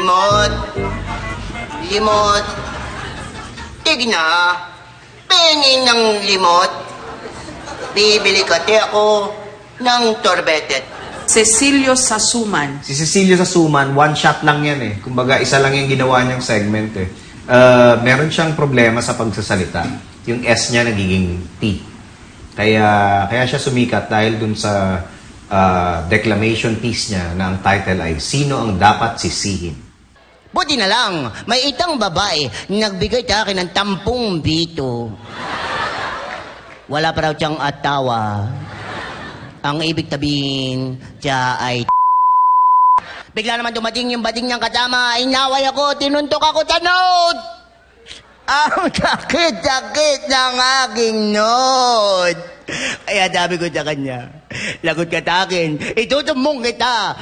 Limot. Limot. Tigna. Pengin ng limot. Bibili kati ako ng torbetet. Cecilio Sasuman. Si Cecilio Sasuman, one shot lang yan eh. Kumbaga, isa lang yung ginawa niyang segment eh. Meron siyang problema sa pagsasalita. Yung S niya nagiging T. Kaya siya sumikat dahil dun sa declamation piece niya na ang title ay Sino ang Dapat Sisihin? Buti na lang, may itang babae nagbigay sa akin ng 10 bito. Wala pa raw siyang atawa. Ang ibig sabihin, siya ay bigla naman dumating yung bading niyang kasama, inaway ako, tinuntok ako sa node! Ang sakit-sakit ng aking node! Kaya sabi ko sa kanya, lagot ka sa akin, itutumbong kita!